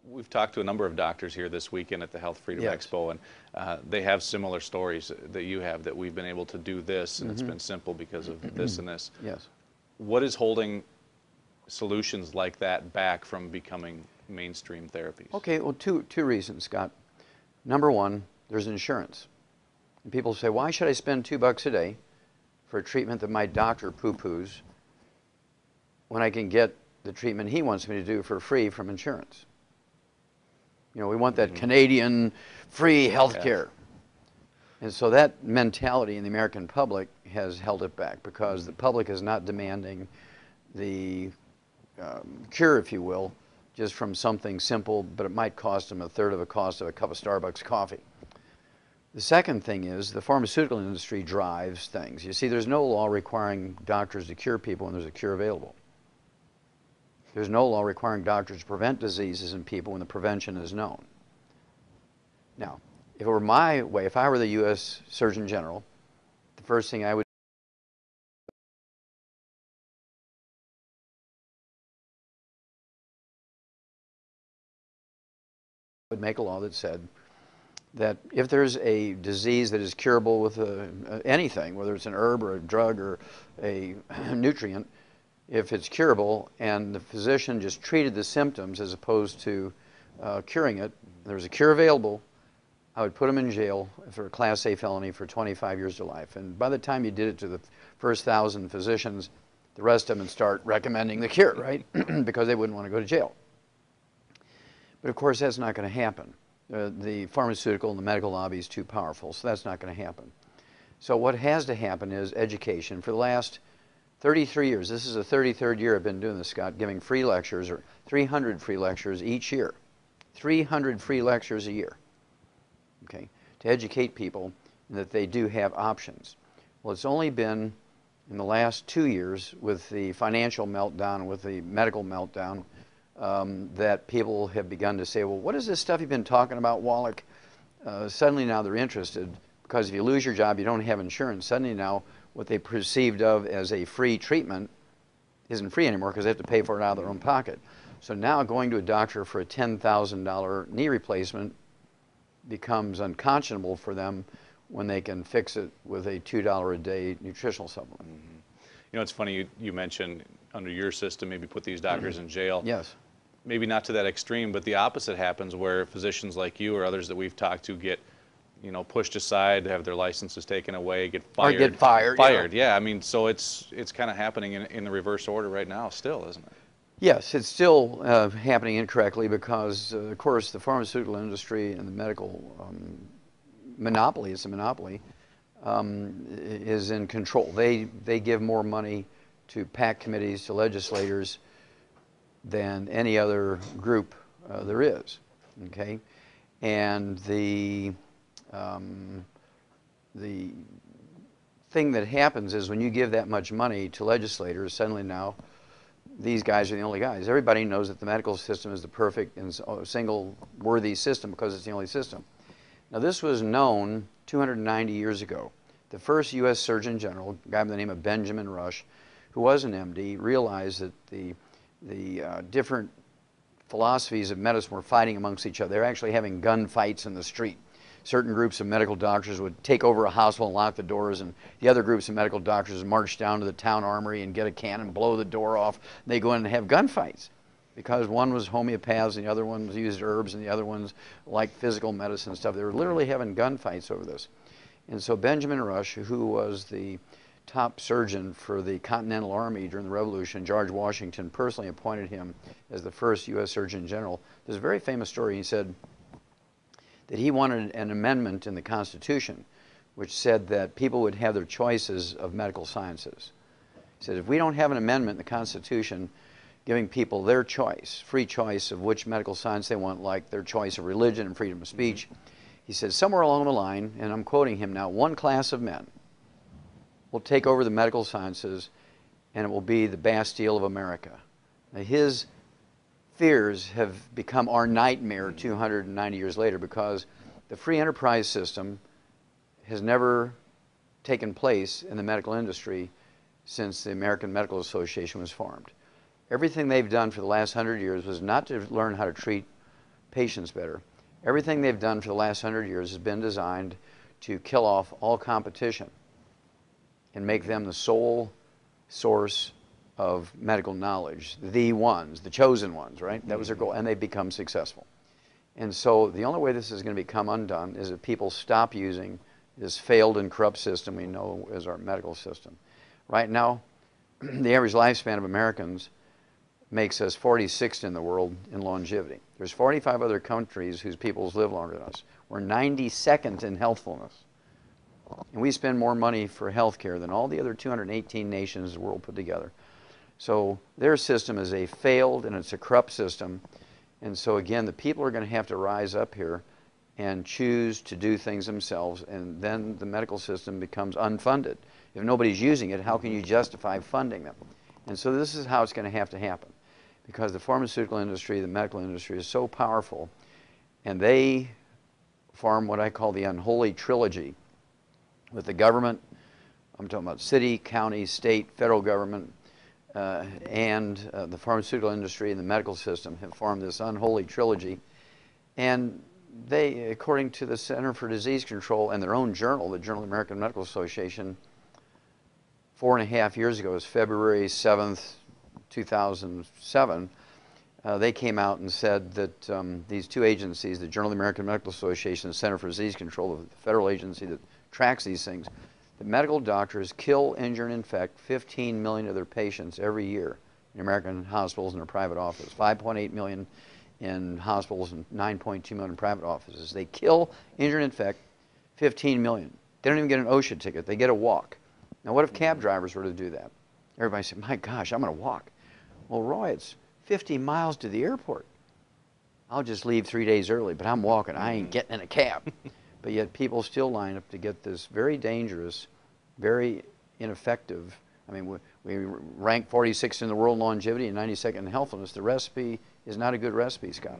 We've talked to a number of doctors here this weekend at the Health Freedom Yes. Expo, and they have similar stories that you have, that we've been able to do this, and it's been simple because of this and this. Yes. What is holding solutions like that back from becoming mainstream therapies? Okay, well, two reasons, Scott. Number one, there's insurance. And people say, why should I spend $2 a day for a treatment that my doctor poo-poos when I can get the treatment he wants me to do for free from insurance? You know, we want that Canadian free health care. And so that mentality in the American public has held it back, because the public is not demanding the cure, if you will, just from something simple, but it might cost them a third of the cost of a cup of Starbucks coffee. The second thing is the pharmaceutical industry drives things. You see, there's no law requiring doctors to cure people when there's a cure available. There's no law requiring doctors to prevent diseases in people when the prevention is known. Now, if it were my way, if I were the U.S. Surgeon General, the first thing I would make a law that said that if there's a disease that is curable with anything, whether it's an herb or a drug or a nutrient, if it's curable and the physician just treated the symptoms as opposed to curing it, there's a cure available, I would put them in jail for a Class A felony for 25 years to life. And by the time you did it to the first 1,000 physicians, the rest of them would start recommending the cure, right? Because they wouldn't want to go to jail. But of course, that's not going to happen. The pharmaceutical and the medical lobby is too powerful, so that's not going to happen. So what has to happen is education. For the last 33 years, this is the 33rd year I've been doing this, Scott, giving free lectures, or 300 free lectures each year. 300 free lectures a year, okay, to educate people that they do have options. Well, it's only been in the last 2 years, with the financial meltdown, with the medical meltdown, that people have begun to say, well, what is this stuff you've been talking about, Wallach? Suddenly now they're interested, because if you lose your job, you don't have insurance. Suddenly now what they perceived of as a free treatment isn't free anymore, because they have to pay for it out of their own pocket. So now going to a doctor for a $10,000 knee replacement becomes unconscionable for them when they can fix it with a $2 a day nutritional supplement. Mm-hmm. You know, it's funny, you mentioned under your system, maybe put these doctors in jail. Yes. Maybe not to that extreme, but the opposite happens, where physicians like you or others that we've talked to get, you know, pushed aside, have their licenses taken away, get fired. Or get fired. Fired, yeah. I mean, so it's kind of happening in the reverse order right now still, isn't it? Yes, it's still happening incorrectly, because, of course, the pharmaceutical industry and the medical monopoly, it's a monopoly, is in control. They give more money to PAC committees, to legislators, than any other group there is, okay? And the thing that happens is, when you give that much money to legislators, suddenly now these guys are the only guys. Everybody knows that the medical system is the perfect and single worthy system, because it's the only system. Now, this was known 290 years ago. The first U.S. Surgeon General, a guy by the name of Benjamin Rush, who was an MD, realized that the different philosophies of medicine were fighting amongst each other. They were actually having gunfights in the street. Certain groups of medical doctors would take over a hospital and lock the doors, and the other groups of medical doctors would march down to the town armory and get a cannon and blow the door off. They go in and have gunfights, because one was homeopaths and the other ones used herbs and the other ones liked physical medicine and stuff. They were literally having gunfights over this. And so Benjamin Rush, who was the top surgeon for the Continental Army during the Revolution, George Washington personally appointed him as the first U.S. Surgeon General. There's a very famous story. He said that he wanted an amendment in the Constitution which said that people would have their choices of medical sciences. He said, if we don't have an amendment in the Constitution giving people their choice, free choice of which medical science they want, like their choice of religion and freedom of speech, he said, somewhere along the line, and I'm quoting him now, one class of men will take over the medical sciences, and it will be the Bastille of America. Now, his fears have become our nightmare 290 years later, because the free enterprise system has never taken place in the medical industry since the American Medical Association was formed. Everything they've done for the last 100 years was not to learn how to treat patients better. Everything they've done for the last 100 years has been designed to kill off all competition and make them the sole source of medical knowledge, the ones, the chosen ones, right? That was their goal, and they've become successful. And so the only way this is going to become undone is if people stop using this failed and corrupt system we know as our medical system. Right now, the average lifespan of Americans makes us 46th in the world in longevity. There's 45 other countries whose peoples live longer than us. We're 92nd in healthfulness. And we spend more money for health care than all the other 218 nations in the world put together. So their system is a failed and it's a corrupt system. And so again, the people are going to have to rise up here and choose to do things themselves, and then the medical system becomes unfunded. If nobody's using it, how can you justify funding them? And so this is how it's going to happen, because the pharmaceutical industry, the medical industry is so powerful, and they form what I call the unholy trilogy with the government. I'm talking about city, county, state, federal government, and the pharmaceutical industry and the medical system have formed this unholy trilogy. And they, according to the Center for Disease Control and their own journal, the Journal of the American Medical Association, 4.5 years ago, it was February 7th, 2007, they came out and said that these two agencies, the Journal of the American Medical Association and the Center for Disease Control, the federal agency that tracks these things, the medical doctors kill, injure, and infect 15 million of their patients every year in American hospitals and their private offices. 5.8 million in hospitals and 9.2 million in private offices. They kill, injure, and infect 15 million. They don't even get an OSHA ticket. They get a walk. Now, what if cab drivers were to do that? Everybody said, my gosh, I'm going to walk. Well, Roy, it's 50 miles to the airport. I'll just leave 3 days early, but I'm walking. I ain't getting in a cab. But yet people still line up to get this very dangerous, very ineffective. I mean, we rank 46th in the world in longevity and 92nd in healthfulness. The recipe is not a good recipe, Scott.